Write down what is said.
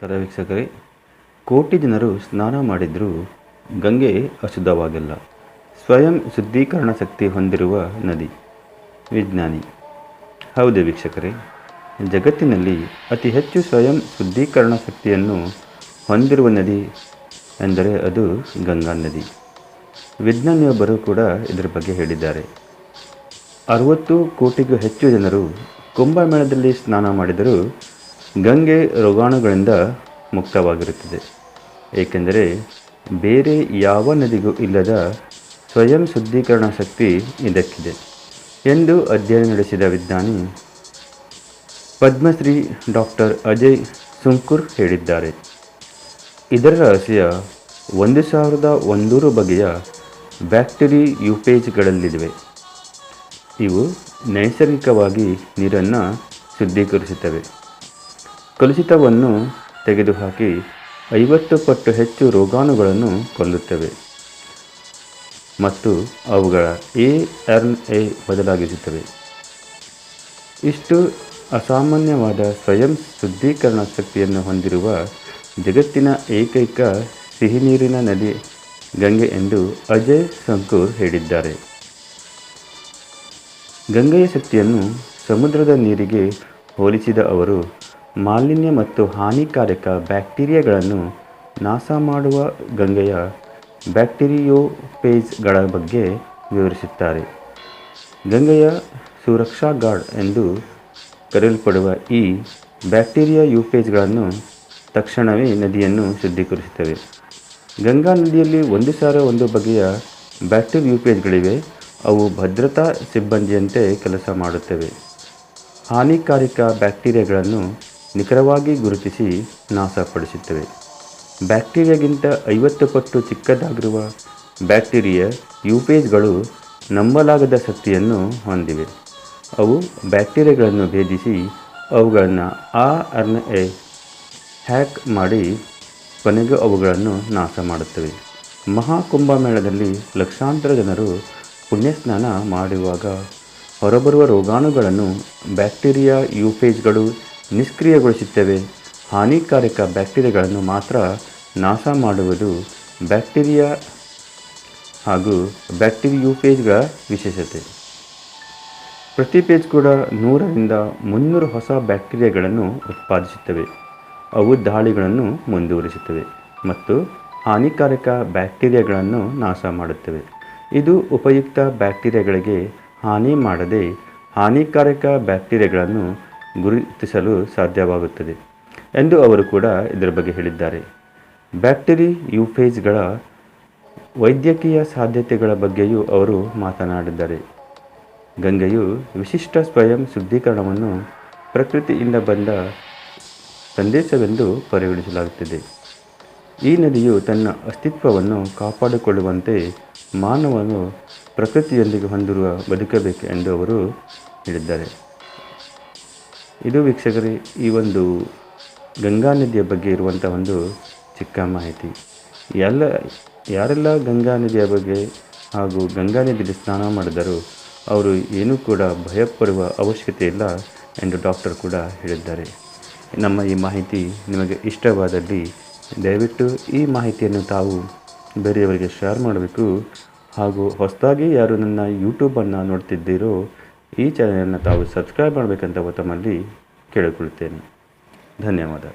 ನಮಸ್ಕಾರ ವೀಕ್ಷಕರೇ. ಕೋಟಿ ಜನರು ಸ್ನಾನ ಮಾಡಿದರೂ ಗಂಗೆ ಅಶುದ್ಧವಾಗಿಲ್ಲ. ಸ್ವಯಂ ಶುದ್ಧೀಕರಣ ಶಕ್ತಿ ಹೊಂದಿರುವ ನದಿ. ವಿಜ್ಞಾನಿ. ಹೌದು ವೀಕ್ಷಕರೇ, ಜಗತ್ತಿನಲ್ಲಿ ಅತಿ ಹೆಚ್ಚು ಸ್ವಯಂ ಶುದ್ಧೀಕರಣ ಶಕ್ತಿಯನ್ನು ಹೊಂದಿರುವ ನದಿ ಎಂದರೆ ಅದು ಗಂಗಾ ನದಿ. ವಿಜ್ಞಾನಿಯೊಬ್ಬರು ಕೂಡ ಇದರ ಬಗ್ಗೆ ಹೇಳಿದ್ದಾರೆ. 60 ಕೋಟಿಗೂ ಹೆಚ್ಚು ಜನರು ಕುಂಭಮೇಳದಲ್ಲಿ ಸ್ನಾನ ಮಾಡಿದರೂ ಗಂಗೆ ರೋಗಾಣುಗಳಿಂದ ಮುಕ್ತವಾಗಿರುತ್ತದೆ. ಏಕೆಂದರೆ ಬೇರೆ ಯಾವ ನದಿಗೂ ಇಲ್ಲದ ಸ್ವಯಂ ಶುದ್ಧೀಕರಣ ಶಕ್ತಿ ಇದಕ್ಕಿದೆ ಎಂದು ಅಧ್ಯಯನ ನಡೆಸಿದ ವಿಜ್ಞಾನಿ ಪದ್ಮಶ್ರೀ ಡಾಕ್ಟರ್ ಅಜಯ್ ಸುಂಕುರ್ ಹೇಳಿದ್ದಾರೆ. ಇದರ ರಹಸ್ಯ 1100 ಬಗೆಯ ಬ್ಯಾಕ್ಟೀರಿಯೂಪೇಜ್ಗಳಲ್ಲಿವೆ. ಇವು ನೈಸರ್ಗಿಕವಾಗಿ ನೀರನ್ನು ಶುದ್ಧೀಕರಿಸುತ್ತವೆ, ಕಲುಷಿತವನ್ನು ತೆಗೆದುಹಾಕಿ 50 ಪಟ್ಟು ಹೆಚ್ಚು ರೋಗಾಣುಗಳನ್ನು ಕೊಲ್ಲುತ್ತವೆ ಮತ್ತು ಅವುಗಳ ARNA ಬದಲಾಗಿಸುತ್ತವೆ. ಇಷ್ಟು ಅಸಾಮಾನ್ಯವಾದ ಸ್ವಯಂ ಶುದ್ಧೀಕರಣ ಶಕ್ತಿಯನ್ನು ಹೊಂದಿರುವ ಜಗತ್ತಿನ ಏಕೈಕ ಸಿಹಿನೀರಿನ ನದಿ ಗಂಗೆ ಎಂದು ಅಜಯ್ ಶಂಕೂರ್ ಹೇಳಿದ್ದಾರೆ. ಗಂಗೆಯ ಶಕ್ತಿಯನ್ನು ಸಮುದ್ರದ ನೀರಿಗೆ ಹೋಲಿಸಿದ ಅವರು ಮಾಲಿನ್ಯ ಮತ್ತು ಹಾನಿಕಾರಕ ಬ್ಯಾಕ್ಟೀರಿಯಾಗಳನ್ನು ನಾಶ ಮಾಡುವ ಗಂಗೆಯ ಬ್ಯಾಕ್ಟೀರಿಯೋಪೇಜ್ಗಳ ಬಗ್ಗೆ ವಿವರಿಸುತ್ತಾರೆ. ಗಂಗೆಯ ಸುರಕ್ಷಾ ಗಾರ್ಡ್ ಎಂದು ಕರೆಯಲ್ಪಡುವ ಈ ಬ್ಯಾಕ್ಟೀರಿಯಾಯೂಪೇಜ್ಗಳನ್ನು ತಕ್ಷಣವೇ ನದಿಯನ್ನು ಶುದ್ಧೀಕರಿಸುತ್ತವೆ. ಗಂಗಾ ನದಿಯಲ್ಲಿ 1001 ಬಗೆಯ ಬ್ಯಾಕ್ಟೀರಿಯೂಪೇಜ್ಗಳಿವೆ. ಅವು ಭದ್ರತಾ ಸಿಬ್ಬಂದಿಯಂತೆ ಕೆಲಸ ಮಾಡುತ್ತವೆ. ಹಾನಿಕಾರಕ ಬ್ಯಾಕ್ಟೀರಿಯಾಗಳನ್ನು ನಿಖರವಾಗಿ ಗುರುತಿಸಿ ನಾಶಪಡಿಸುತ್ತವೆ. ಬ್ಯಾಕ್ಟೀರಿಯಾಗಿಂತ 50 ಪಟ್ಟು ಚಿಕ್ಕದಾಗಿರುವ ಬ್ಯಾಕ್ಟೀರಿಯಾಯೂಪೇಜ್ಗಳು ನಂಬಲಾಗದ ಶಕ್ತಿಯನ್ನು ಹೊಂದಿವೆ. ಅವು ಬ್ಯಾಕ್ಟೀರಿಯಾಗಳನ್ನು ಭೇದಿಸಿ ಅವುಗಳನ್ನು RNA ಹ್ಯಾಕ್ ಮಾಡಿ ಕೊನೆಗೆ ಅವುಗಳನ್ನು ನಾಶ ಮಾಡುತ್ತವೆ. ಮಹಾಕುಂಭಮೇಳದಲ್ಲಿ ಲಕ್ಷಾಂತರ ಜನರು ಪುಣ್ಯಸ್ನಾನ ಮಾಡುವಾಗ ಹೊರಬರುವ ರೋಗಾಣುಗಳನ್ನು ಬ್ಯಾಕ್ಟೀರಿಯಾಯೂಪೇಜ್ಗಳು ನಿಷ್ಕ್ರಿಯಗೊಳಿಸುತ್ತವೆ. ಹಾನಿಕಾರಕ ಬ್ಯಾಕ್ಟೀರಿಯಾಗಳನ್ನು ಮಾತ್ರ ನಾಶ ಮಾಡುವುದು ಬ್ಯಾಕ್ಟೀರಿಯಾ ಹಾಗೂ ಬ್ಯಾಕ್ಟೀರಿಯೂಪೇಜ್ಗಳ ವಿಶೇಷತೆ. ಪ್ರತಿ ಪೇಜ್ ಕೂಡ 100 ರಿಂದ 300 ಹೊಸ ಬ್ಯಾಕ್ಟೀರಿಯಾಗಳನ್ನು ಉತ್ಪಾದಿಸುತ್ತವೆ. ಅವು ದಾಳಿಗಳನ್ನು ಮುಂದುವರಿಸುತ್ತವೆ ಮತ್ತು ಹಾನಿಕಾರಕ ಬ್ಯಾಕ್ಟೀರಿಯಾಗಳನ್ನು ನಾಶ ಮಾಡುತ್ತವೆ. ಇದು ಉಪಯುಕ್ತ ಬ್ಯಾಕ್ಟೀರಿಯಾಗಳಿಗೆ ಹಾನಿ ಮಾಡದೆ ಹಾನಿಕಾರಕ ಬ್ಯಾಕ್ಟೀರಿಯಾಗಳನ್ನು ಗುರುತಿಸಲು ಸಾಧ್ಯವಾಗುತ್ತದೆ ಎಂದು ಅವರು ಕೂಡ ಇದರ ಬಗ್ಗೆ ಹೇಳಿದ್ದಾರೆ. ಬ್ಯಾಕ್ಟೀರಿಯೂಪೇಜ್ಗಳ ವೈದ್ಯಕೀಯ ಸಾಧ್ಯತೆಗಳ ಬಗ್ಗೆಯೂ ಅವರು ಮಾತನಾಡಿದ್ದಾರೆ. ಗಂಗೆಯು ವಿಶಿಷ್ಟ ಸ್ವಯಂ ಶುದ್ಧೀಕರಣವನ್ನು ಪ್ರಕೃತಿಯಿಂದ ಬಂದ ಸಂದೇಶವೆಂದು ಪರಿಗಣಿಸಲಾಗುತ್ತದೆ. ಈ ನದಿಯು ತನ್ನ ಅಸ್ತಿತ್ವವನ್ನು ಕಾಪಾಡಿಕೊಳ್ಳುವಂತೆ ಮಾನವನು ಪ್ರಕೃತಿಯೊಂದಿಗೆ ಹೊಂದಿರುವ ಬದುಕಬೇಕು ಎಂದು ಅವರು ಹೇಳಿದ್ದಾರೆ. ಇದು ವೀಕ್ಷಕರೇ, ಈ ಒಂದು ಗಂಗಾ ನದಿಯ ಬಗ್ಗೆ ಇರುವಂಥ ಒಂದು ಚಿಕ್ಕ ಮಾಹಿತಿ. ಯಾರೆಲ್ಲ ಗಂಗಾ ನದಿಯ ಬಗ್ಗೆ ಹಾಗೂ ಗಂಗಾ ನದಿಯಲ್ಲಿ ಸ್ನಾನ ಮಾಡಿದರೂ ಅವರು ಏನೂ ಕೂಡ ಭಯಪಡುವ ಅವಶ್ಯಕತೆ ಇಲ್ಲ ಎಂದು ಡಾಕ್ಟರ್ ಕೂಡ ಹೇಳಿದ್ದಾರೆ. ನಮ್ಮ ಈ ಮಾಹಿತಿ ನಿಮಗೆ ಇಷ್ಟವಾದಲ್ಲಿ ದಯವಿಟ್ಟು ಈ ಮಾಹಿತಿಯನ್ನು ತಾವು ಬೇರೆಯವರಿಗೆ ಶೇರ್ ಮಾಡಬೇಕು. ಹಾಗೂ ಹೊಸದಾಗಿ ಯಾರು ನನ್ನ ಯೂಟ್ಯೂಬನ್ನು ನೋಡ್ತಿದ್ದೀರೋ ಈ ಚಾನಲನ್ನು ತಾವು ಸಬ್ಸ್ಕ್ರೈಬ್ ಮಾಡಬೇಕಂತ ತಮ್ಮಲ್ಲಿ ಕೇಳಿಕೊಳ್ಳುತ್ತೇನೆ. ಧನ್ಯವಾದ.